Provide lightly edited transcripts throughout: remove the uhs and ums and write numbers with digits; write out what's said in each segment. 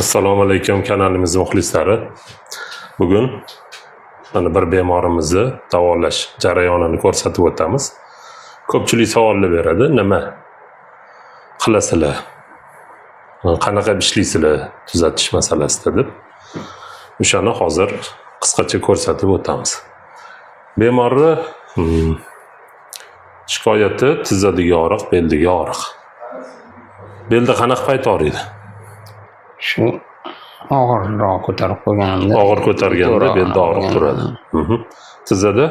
Assalomu alaykum kanalimiz muxlislari. Bugun mana bir bemorimizni davolash jarayonini ko'rsatib o'tamiz. Ko'pchilik savollar beradi, nima qilasizlar? Qanaqa ishlaysizlar tuzatish masalasida deb. O'shani hozir qisqacha ko'rsatib o'tamiz. Bemorni shikoyati tizzadagi og'riq, beldagi og'riq. Belda qanaqa payt og'riydi? Shu og'irroq ko'tarib qo'yganimda. Og'ir ko'targanda belda og'riq turadi. Tizzada?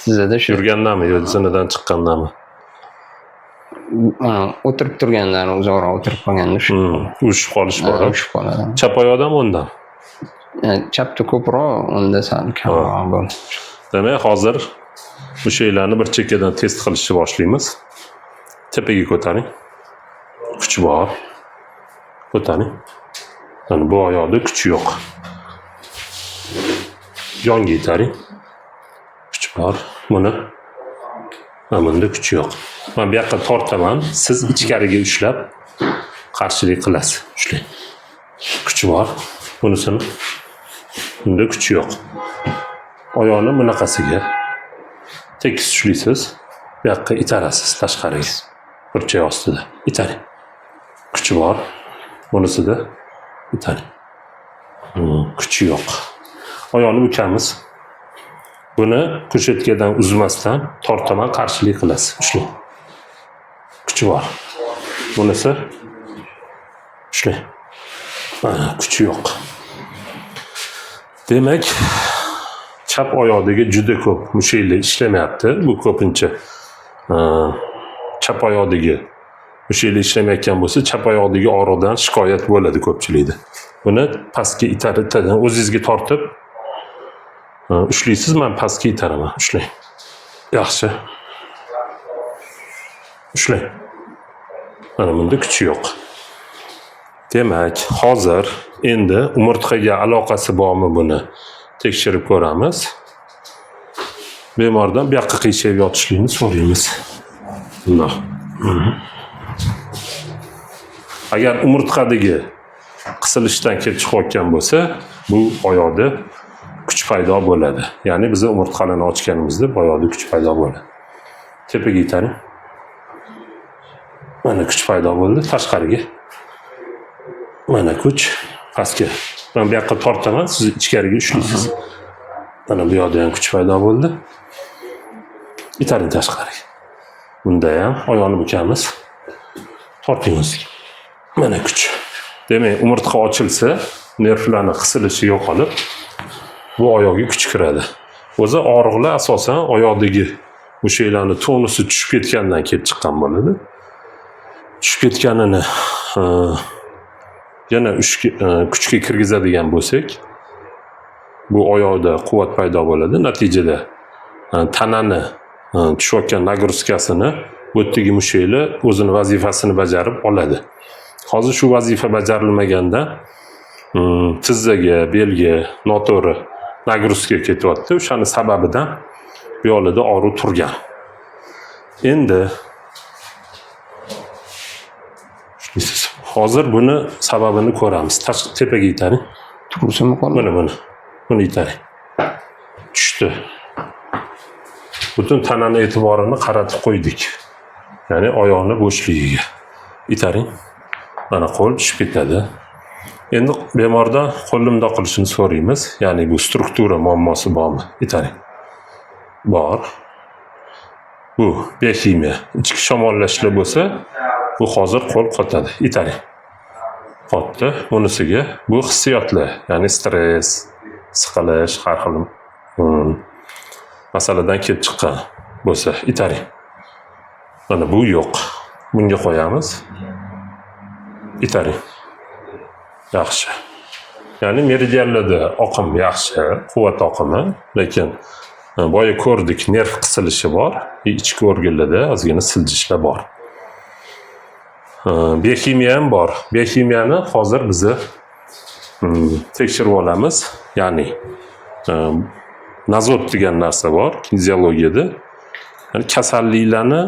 Tizzada shu Yurgandami, yo zinadan chiqqandami? o'tirib turgandan uzoqroq o'tirib qolganda shu Ushib qolish bor. ushib qoladi. Chap oyoqdami o'ndan? Chapda ko'proq, unda sal kamroq bo'ldi. Demak, hozir bu sheylarni bir chekkadan test qilishni boshlaymiz. Tepaga ko'taring. Kuch bor. Ko'taring. Mana bu oyoqda kuch yo'q. Yonga itaring. Kuch bor. Buni bunda kuch yo'q. Men bu yoqqa tortaman, siz ichkariga ushlab qarshilik qilasiz. Ushlang. Kuch bor. Bunisini bunda kuch yo'q. Oyoqni bunaqasiga tekis ushlaysiz. Bu yoqqa itarasiz tashqariga. Burchak ostida. Itaring. Kuchi bor. Bunisida itaring. Kuchi yo'q. Oyoqni bukamiz. Buni kushetkadan uzmasdan tortaman qarshilik qilasiz. Ushlang. Kuchi bor. Bunisi ushlang. Mana kuchi yo'q. Demak, chap oyoqdagi juda ko'p mushaklar ishlamayapti. Bu ko'pincha chap oyoqdagi mushaklar ishlamayotgan bo'lsa, chap oyoqdagi og'riqdan shikoyat bo'ladi ko'pchilikda. Buni pastga itaridan o'zingizga tortib ushlaysiz, men pastga itaraman. Ushlang. Yaxshi. Ushlang. Mana bunda kuchi yo'q. Demak, hozir endi umurtqaga aloqasi bormi buni tekshirib ko'ramiz. Bemordan bu yoqqa qiyshayib yotishlikni so'raymiz. Bundoq. Agar umurtqadagi qisilishdan kelib chiqayotgan bo'lsa, bu oyoqda kuch paydo bo'ladi. Ya'ni biz umurtqalarni ochganimizda bu oyoqda kuch paydo bo'ladi. Tepaga itaring. Mana kuch paydo bo'ldi, tashqariga. Mana kuch pastga. Men bu yoqqa tortaman, siz ichkariga ushlaysiz. Mana bu yoqda ham kuch paydo bo'ldi. Itaring tashqariga. Bunda ham oyoqni bukamiz. Torting o'zingizga. Mana kuch. Demak, umurtqa ochilsa, nervlarning qisilishi yo'qolib, bu oyoqga kuch kiradi. O'zi og'riqlar asosan oyoqdagi mushaklarning tonusi tushib ketgandan kelib chiqqan bo'ladi. Tushib ketganini yana kuchga kirgizadigan bo'lsak, bu oyoqda quvvat paydo bo'ladi. Natijada tanani tushayotgan nagruzkasini bu yerdagi mushaklar o'zini vazifasini bajarib oladi. Hozir shu vazifa bajarilmaganda tizzaga, belga noto'g'ri nagruzka ketyapti. O'shaning sababidan bu yoqlarda og'riq turgan. Endi hozir buni sababini ko'ramiz. Tepaga itaring. Tursimi qoldi? Buni itaring. Tushdi. Butun tanani e'tiborini qaratib qo'ydik. Ya'ni oyoqni bo'shligiga. Itaring. Mana qo'l tushib ketadi. Endi bemordan qo'lni qilishini so'raymiz. Ya'ni bu struktura muammosi bormi? Itaring. Bor. Bu biokimiya, ichki shamollashlar bo'lsa, bu hozir qo'l qotadi. Itaring. Qotdi. Bunisiga bu hissiyotlar, ya'ni stress, siqilish, har xil masaladan kelib chiqqan bo'lsa, itaring. Mana bu yo'q. Bunga qo'yamiz. Itaring. Yaxshi. Ya'ni meridianlarda oqim yaxshi, quvvat oqimi, lekin boya ko'rdik, nerv qisilishi bor, ichki organlarda ozgina siljishlar bor. Biokimiya ham bor. Biokimiyani hozir biz tekshirib olamiz. Ya'ni nazot degan narsa bor kineziologiyada. Ya'ni kasalliklarni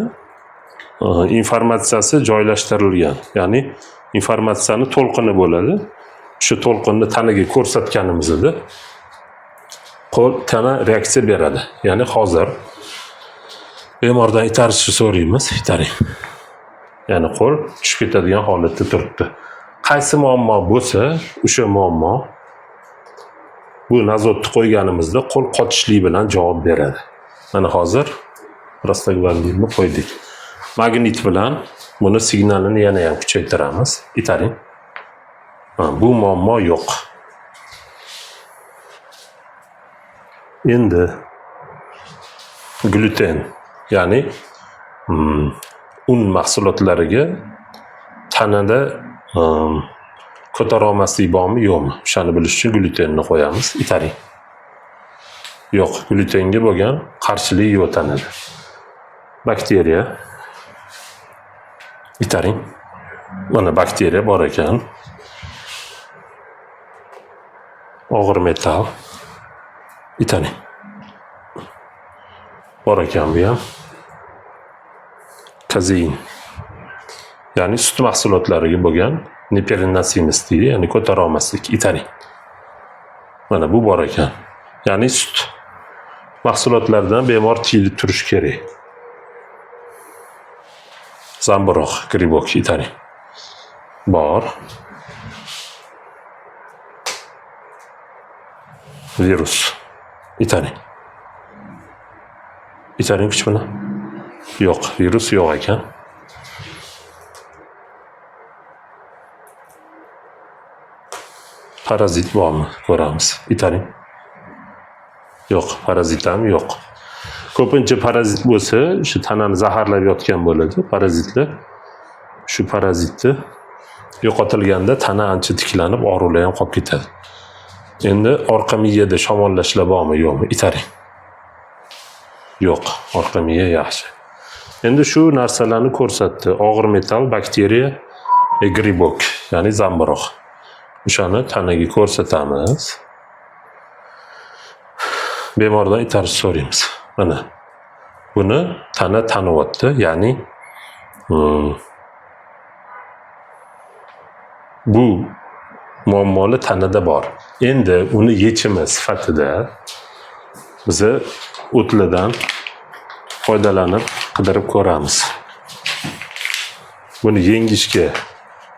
informatsiyasi joylashtirilgan. Ya'ni informatsiyani to'lqini bo'ladi. shu to'lqinni tanaga ko'rsatganimizda qo'l tana reaksiya beradi. Ya'ni hozir bemordan itarishni so'raymiz, itaring. Ya'ni qo'l tushib ketadigan holatda turibdi. Qaysi muammo bo'lsa, o'sha muammo bu nazotni qo'yganimizda qo'l qotishlik bilan javob beradi. Mana hozir prostaglandinni qo'ydik. Magnit bilan buni signalini yana ham kuchaytiramiz. Itaring. Bu muammo yo'q. Endi gluten, ya'ni un mahsulotlariga tanada ko'tara olmaslik bormi, yo'qmi? O'shani bilish uchun glutenni qo'yamiz. Itaring. Yo'q, glutenga bo'lgan qarshilik yo'q tanada. Bakteriya. Itaring. Mana bakteriya bor ekan. Og'ir metal. Itaring. Bor ekan bu ham. Kazein. Ya'ni sut mahsulotlariga bo'lgan neperinasimist deydi, ya'ni ko'tara olmaslik. Itaring. Mana bu bor ekan. Ya'ni sut mahsulotlaridan bemor tiyilib turish kerak. Zamburug', gribok, itaring. Bor. Virus. Itaring. Itaring kuch bilan. Yo'q, virus yo'q ekan. Parazit bormi? Ko'ramiz. Itaring. Yo'q, parazit ham yo'q. Ko'pincha parazit bo'lsa, shu tanani zaharlab yotgan bo'ladi. Parazitlar shu parazitni yo'qotilganda tana ancha tiklanib, og'riqlar ham qolib ketadi. Endi orqa miyada shamollashlar bormi, yo'qmi? Itaring. Yo'q, orqa miya yaxshi. Endi shu narsalarni ko'rsatdi. Og'ir metal, bakteriya, gribok, ya'ni zamburug'. O'shani tanaga ko'rsatamiz. Bemordan itarish so'raymiz. Mana buni tana taniyapti, ya'ni bu muammoli tanada bor. Endi uni yechimi sifatida biz o'tlidan foydalanib qidirib ko'ramiz. Buni yengishga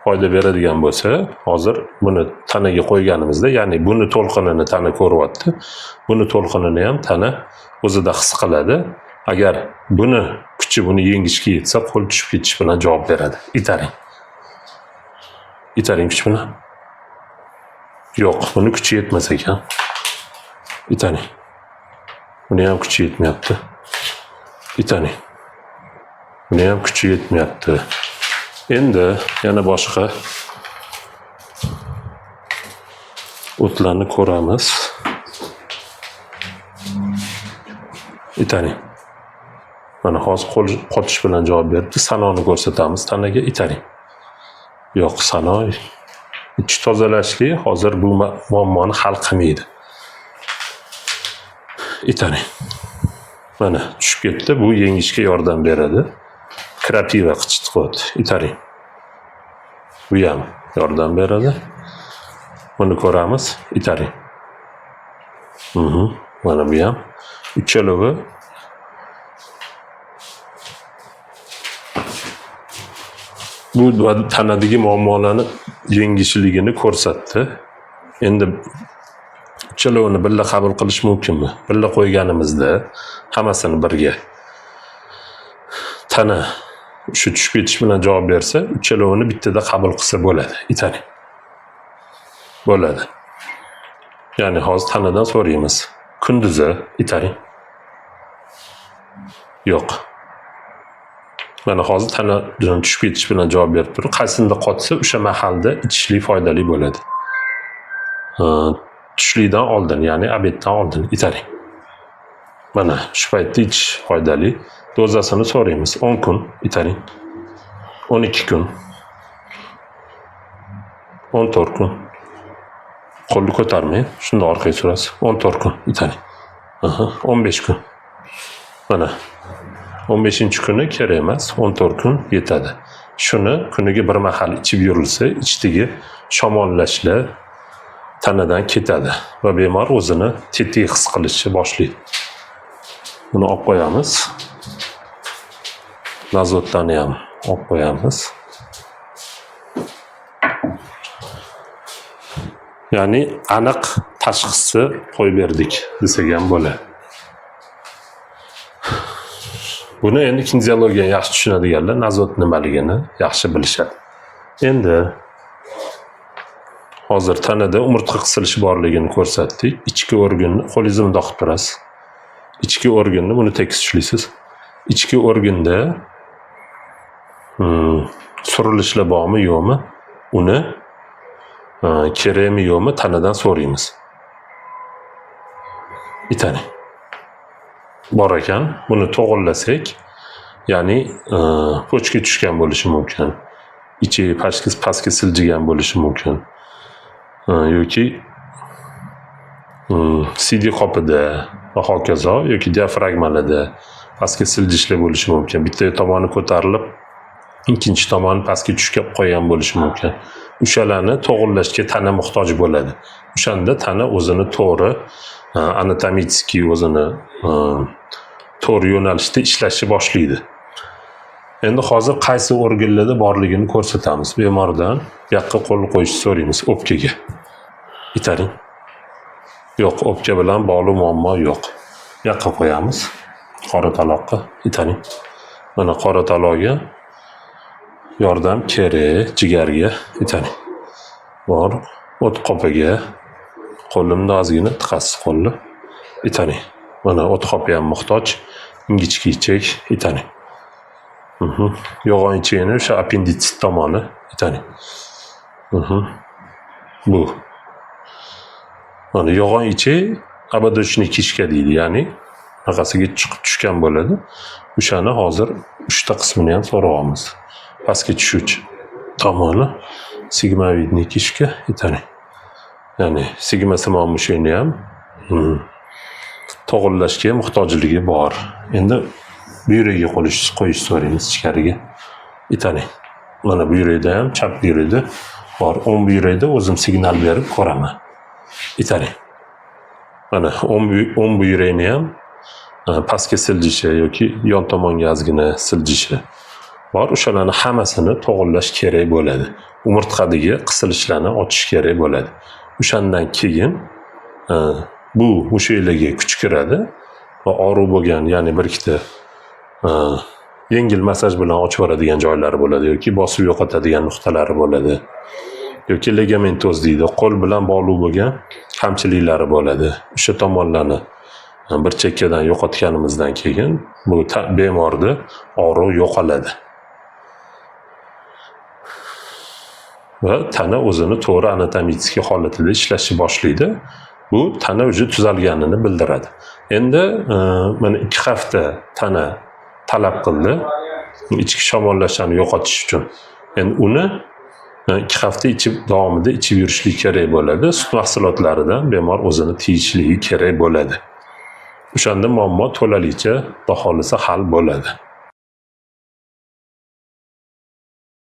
foyda beradigan bo'lsa, hozir buni tanaga qo'yganimizda, ya'ni buni to'lqinini tana ko'ryapti. Buni to'lqinini ham tana o'zida his qiladi. Agar buni kuchi buni yengishga yetsa, qo'l tushib ketish bilan javob beradi. Itaring. Itaring kuch bilan. Yo'q, buni kuchi yetmas ekan. Itaring. Buni ham kuchi yetmayapti. Itaring. Buni ham kuchi yetmayapti. Endi yana boshqa o'tlarni ko'ramiz. Itaring. Mana hozir qo'l qotish bilan javob berdi. Sanoni ko'rsatamiz tanaga. Itaring. Yo'q, sano ichi tozalashlik hozir bu muammoni hal qilmaydi. Itaring. Mana tushib ketdi. Bu yengishga yordam beradi. Krapiva qichitqot. Itaring. Bu ham yordam beradi. Buni ko'ramiz. Itaring. Mana bu ham. Uchalovi bu tanadagi muammolarni yengishligini ko'rsatdi. Endi uchalovini birga qabul qilish mumkinmi? Birga qo'yganimizda hammasini birga tana shu tushib ketish bilan javob bersa, uchalovini bittada qabul qilsa bo'ladi. Itaring. Bo'ladi. Ya'ni hozir tanadan so'raymiz. Kunduzi itaring. Yo'q. Mana hozir tanadan tushib ketish bilan javob berib turib, qaysinda qotsa o'sha mahalda ichishlik foydali bo'ladi. Tushlikdan oldin, ya'ni obeddan oldin itaring. Mana shu paytda ichish foydali. Dozasini so'raymiz. 10 kun itaring. 12 kun. 14 kun. Qo'lni ko'tarmang. Shunda orqaga surasiz. 14 kun itaring. 15 kun. Mana 15-kuni kerak emas, 14 kun yetadi. Shuni kuniga bir mahal ichib yurilsa, ichdagi shamollashlar tanadan ketadi va bemor o'zini tetik his qilishni boshlaydi. Buni olib qo'yamiz. Nazotdan ham olib qo'yamiz. Ya'ni aniq tashxisni qo'yib berdik desak ham bo'ladi. Buni endi kineziyologiyani yaxshi tushunadiganlar nazot nimaligini yaxshi bilishadi. Endi hozir tanada umurtqa qisilishi borligini ko'rsatdik. Ichki organni qo'lingizni bundoq qilib turasiz. Ichki organni buni tekis ushlaysiz. Ichki organda surilishlar bormi yo'qmi? Uni kerakmi yo'qmi tanadan so'raymiz. Bitani. Bor ekan, buni to'g'rilasak, ya'ni pochka tushgan bo'lishi mumkin. Ichi pastga siljigan bo'lishi mumkin. Yoki CD qopida va hokazo yoki diafragmalarda pastga siljishlar bo'lishi mumkin. Bitta tomoni ko'tarilib, ikkinchi tomoni pastga tushib qo'ygan bo'lishi mumkin. O'shalarni to'g'rilashga tana muhtoj bo'ladi. O'shanda tana o'zini to'g'ri anatomik o'zini to'g'ri yo'nalishda ishlashni boshlaydi. Endi hozir qaysi organlarda borligini ko'rsatamiz. Bemordan yoqqa qo'l qo'yishni so'raymiz o'pkaga. Itaring. Yo'q, o'pka bilan bog'liq muammo yo'q. Yoqqa qo'yamiz. Qora taloqqa itaring. Mana qora taloqga yordam kerak, jigarga itaring. Bor, o't qopiga qo'limni ozgina tiqasiz qo'lni itaring. Mana o't qopi ham muhtoj. Ingichka ichak itaring. Yo'g'on ichakni o'sha appenditsit tomoni itaring. Bu. Mana yo'g'on ichak ободочный kishka deydi, ya'ni naqasiga chiqib tushgan bo'ladi. O'shani hozir 3 ta qismini ham so'raymiz. Pastga tushuvchi tomoni sigmoidniy kishka itaring. Ya'ni sigmosimon mushakni ham to'g'rilashga muhtojligi bor. Endi buyragiga qo'yish so'raymiz ichkariga. Itaring. Mana buyrakda ham chap buyrakda bor. O'ng buyrakda o'zim signal berib ko'raman. Itaring. Mana o'ng buyrakni ham pastga siljishi yoki yon tomonga ozgina siljishi bor. O'shalarni hammasini to'g'rilash kerak bo'ladi. Umurtqadagi qisilishlarni ochish kerak bo'ladi. O'shandan keyin bu mushaklarga kuch kiradi va og'riq bo'lgan, ya'ni bir ikkita yengil massaj bilan ochib yuboradigan joylari bo'ladi yoki bosib yo'qotadigan nuqtalari bo'ladi. Yoki ligamentoz deydi, qo'l bilan bog'liq bo'lgan kamchiliklari bo'ladi. O'sha tomonlarni bir chekkadan yo'qotganimizdan keyin bu bemorda og'riq yo'qoladi. Va tana o'zini to'g'ri anatomik holatida ishlashni boshlaydi. Bu tana o'zi tuzalganini bildiradi. Endi mana 2 hafta tana talab qildi ichki shamollashlarni yo'qotish uchun. Endi uni 2 hafta davomida ichib yurishlik kerak bo'ladi. Sut mahsulotlaridan bemor o'zini tiyishligi kerak bo'ladi. O'shanda muammo to'lalicha xohlasa hal bo'ladi.